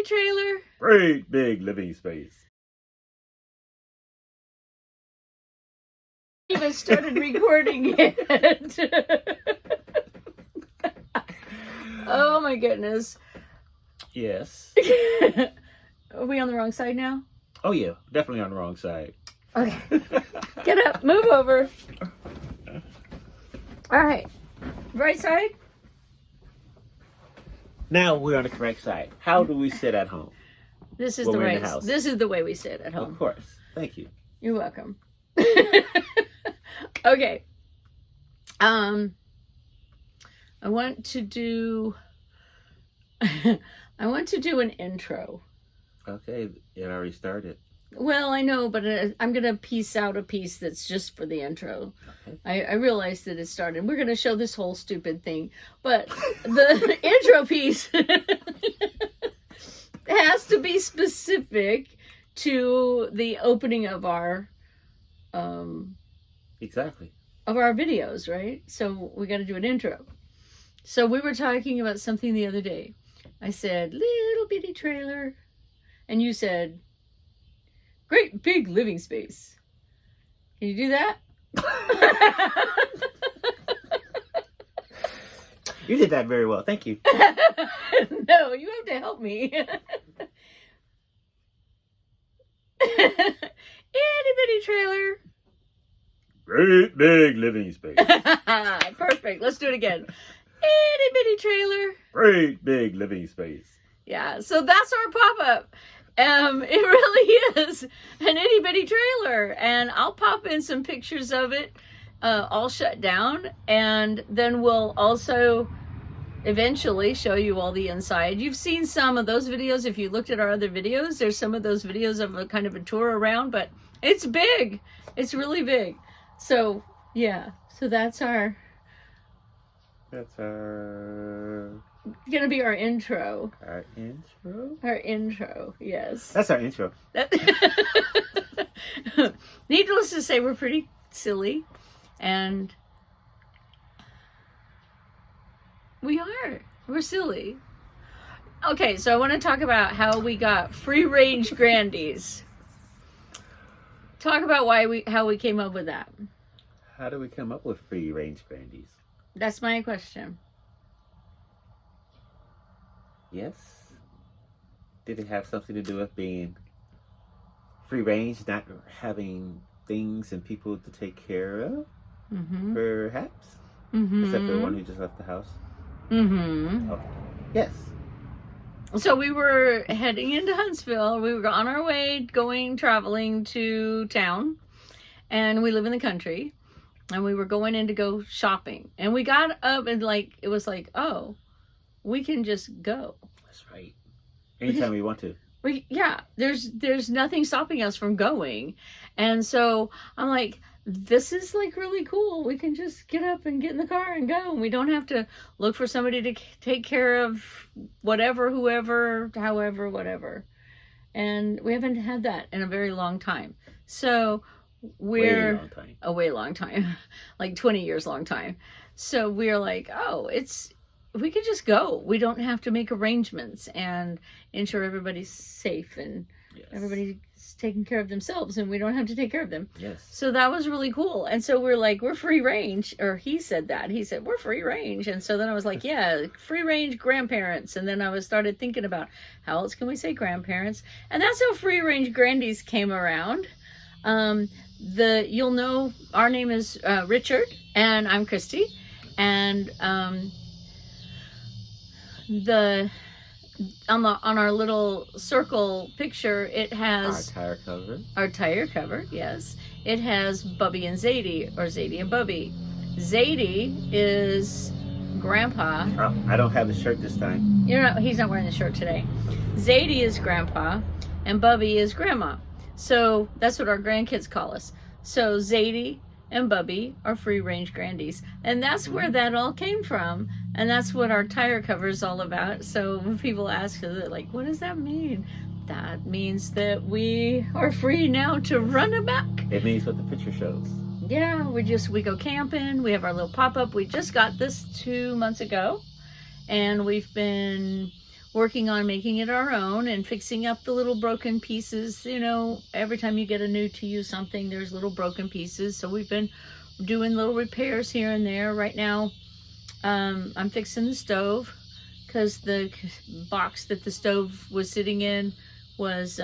bitty trailer. Great big living space. Even started recording it. Oh my goodness. Yes. Are we on the wrong side now? Oh yeah, definitely on the wrong side. Okay. Get up, move over. All right. Right side? Now we're on the correct side. How do we sit at home? This is When the we're in way. the house. This is the way we sit at home. Of course. Thank you. You're welcome. Okay. I want to do an intro. Okay, it already started. Well, I know, but I'm going to piece out a piece that's just for the intro. Okay. I realized that it started. We're going to show this whole stupid thing. But the intro piece has to be specific to the opening of our... Exactly. Of our videos, right? So we got to do an intro. So we were talking about something the other day. I said, little bitty trailer. And you said... great big living space. Can you do that? You did that very well. Thank you. No, you have to help me. Itty bitty trailer. Great big living space. Perfect. Let's do it again. Itty bitty trailer. Great big living space. Yeah, so that's our pop-up. It really is an itty bitty trailer, and I'll pop in some pictures of it all shut down, and then we'll also eventually show you all the inside. You've seen some of those videos. If you looked at our other videos, there's some of those videos of a kind of a tour around, but it's big. It's really big. So yeah, so that's our gonna be our intro. Our intro? Our intro, yes. That's our intro. Needless to say, we're pretty silly, and we're silly. Okay, so I want to talk about how we got free-range Grandies. Talk about how we came up with that. How do we come up with free-range Grandies? That's my question. Yes. Did it have something to do with being free range, not having things and people to take care of? Mm-hmm. Perhaps? Mm-hmm. Except for the one who just left the house? Mm-hmm. Okay. Yes. So we were heading into Huntsville. We were on our way traveling to town. And we live in the country. And we were going in to go shopping. And we got up and it was like, oh, we can just go. That's right. Anytime we want to. There's nothing stopping us from going. And so I'm like, this is really cool. We can just get up and get in the car and go. And we don't have to look for somebody to take care of whatever, whoever, however, whatever. And we haven't had that in a very long time. So we're a way long time, like 20 years long time. So we're like, oh, we could just go. We don't have to make arrangements and ensure everybody's safe and everybody's taking care of themselves, and we don't have to take care of them. Yes. So that was really cool. And so we're like, we're free range, or he said that. He said, we're free range. And so then I was like, yeah, free range grandparents. And then I started thinking about how else can we say grandparents? And that's how free range Grandies came around. You'll know our name is Richard, and I'm Christy. And on our little circle picture, it has our tire cover. Yes, it has Bubby and Zadie, or Zadie and Bubby. Zadie is Grandpa. Oh, I don't have the shirt this time. He's not wearing the shirt today. Zadie is Grandpa, and Bubby is Grandma. So that's what our grandkids call us. So Zadie and Bubby are free-range Grandies. And that's where that all came from. And that's what our tire cover is all about. So when people ask, they're like, what does that mean? That means that we are free now to run about. It means what the picture shows. Yeah, we go camping. We have our little pop-up. We just got this 2 months ago. And we've been working on making it our own and fixing up the little broken pieces. You know, every time you get a new to use something, there's little broken pieces. So we've been doing little repairs here and there. Right now, I'm fixing the stove because the box that the stove was sitting in was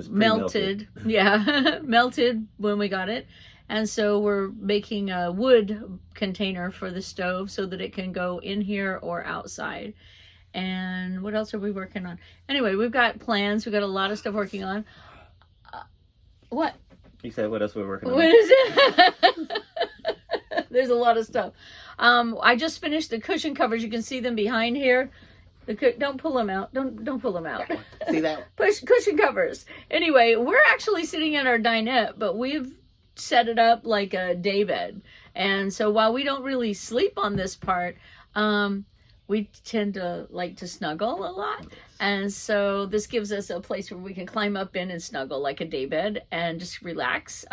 melted. Yeah, melted when we got it. And so we're making a wood container for the stove so that it can go in here or outside. And what else are we working on? Anyway, we've got plans. We've got a lot of stuff working on. What? You said what else we're working on? What is it? There's a lot of stuff. I just finished the cushion covers. You can see them behind here. Don't pull them out. Don't pull them out. See that? Cushion covers. Anyway, we're actually sitting in our dinette, but we've set it up like a day bed. And so while we don't really sleep on this part, we tend to like to snuggle a lot. And so this gives us a place where we can climb up in and snuggle like a day bed and just relax.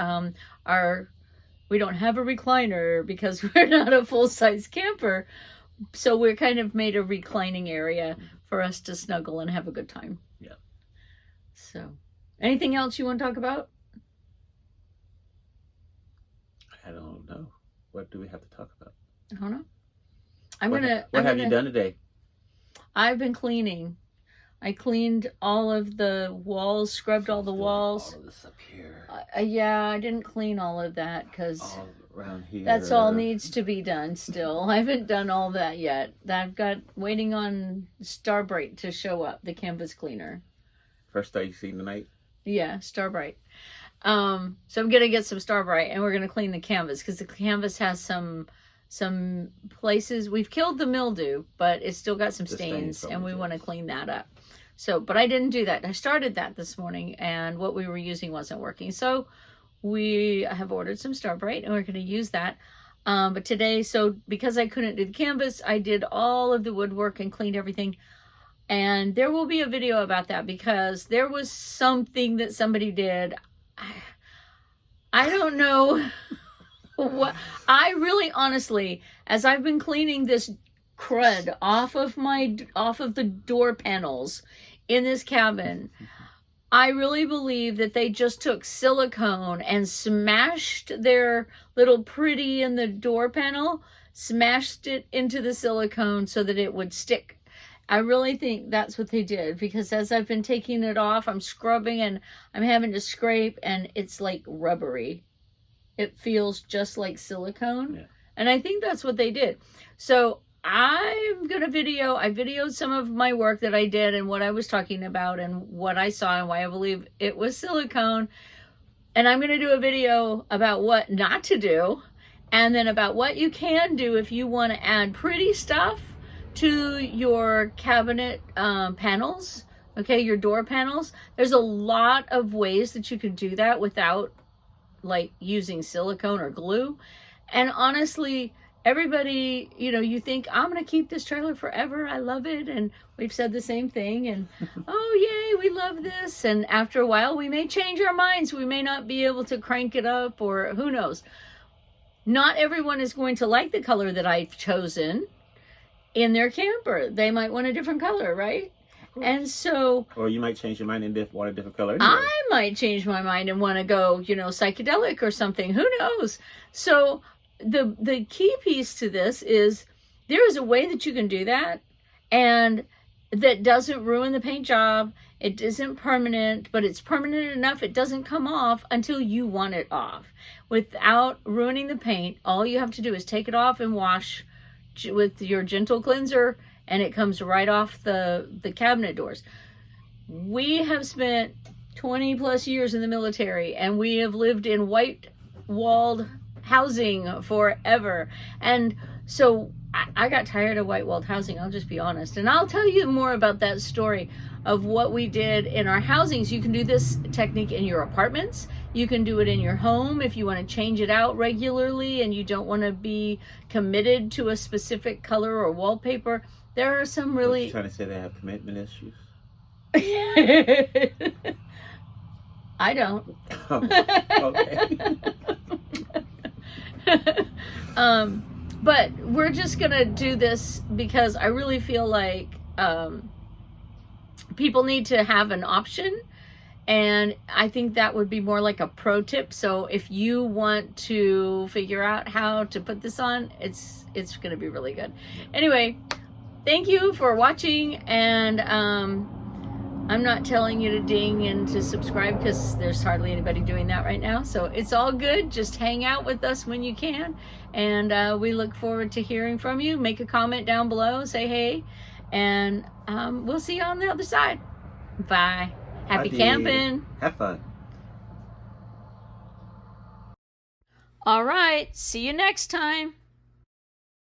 We don't have a recliner because we're not a full-size camper. So we're kind of made a reclining area for us to snuggle and have a good time. Yeah. So anything else you want to talk about? I don't know. What do we have to talk about? I don't know. What have you done today? I've been cleaning. I cleaned all of the walls, scrubbed all the walls. All of this up here. Yeah, I didn't clean all of that because all around here. That's all needs to be done still. I haven't done all that yet. I've got waiting on Starbright to show up, the canvas cleaner. First day you seen tonight? Yeah, Starbright. So I'm gonna get some Starbright and we're gonna clean the canvas because the canvas has some places. We've killed the mildew, but it's still got some stains and we want to clean that up. So, but I didn't do that. I started that this morning and what we were using wasn't working. So we have ordered some Starbright and we're going to use that. But today, so because I couldn't do the canvas, I did all of the woodwork and cleaned everything. And there will be a video about that because there was something that somebody did. I don't know what. I really honestly, as I've been cleaning this crud off of the door panels in this cabin, I really believe that they just took silicone and smashed their little pretty in the door panel, smashed it into the silicone so that it would stick. I really think that's what they did because as I've been taking it off, I'm scrubbing and I'm having to scrape and it's like rubbery. It feels just like silicone. Yeah. And I think that's what they did. So I'm going to I videoed some of my work that I did and what I was talking about and what I saw and why I believe it was silicone. And I'm going to do a video about what not to do and then about what you can do if you want to add pretty stuff to your cabinet panels, okay, your door panels. There's a lot of ways that you can do that without like using silicone or glue. And honestly, everybody, you know, you think, I'm going to keep this trailer forever. I love it. And we've said the same thing. And, oh, yay, we love this. And after a while, we may change our minds. We may not be able to crank it up or who knows. Not everyone is going to like the color that I've chosen in their camper. They might want a different color, right? And so... Or you might change your mind and want a different color anyway. I might change my mind and want to go, you know, psychedelic or something. Who knows? So... The key piece to this is there is a way that you can do that and that doesn't ruin the paint job. It isn't permanent, but it's permanent enough it doesn't come off until you want it off. Without ruining the paint, all you have to do is take it off and wash with your gentle cleanser and it comes right off the cabinet doors. We have spent 20 plus years in the military and we have lived in white walled housing forever. And so I got tired of white walled housing, I'll just be honest. And I'll tell you more about that story of what we did in our housings. You can do this technique in your apartments. You can do it in your home if you want to change it out regularly and you don't want to be committed to a specific color or wallpaper. There are some really... Are you trying to say they have commitment issues? I don't. Oh, okay. But we're just gonna do this because I really feel like people need to have an option. And I think that would be more like a pro tip. So if you want to figure out how to put this on, it's going to be really good. Anyway, thank you for watching. And I'm not telling you to ding and to subscribe because there's hardly anybody doing that right now. So it's all good. Just hang out with us when you can. And we look forward to hearing from you. Make a comment down below. Say hey. And we'll see you on the other side. Bye. Happy camping. Have fun. All right. See you next time.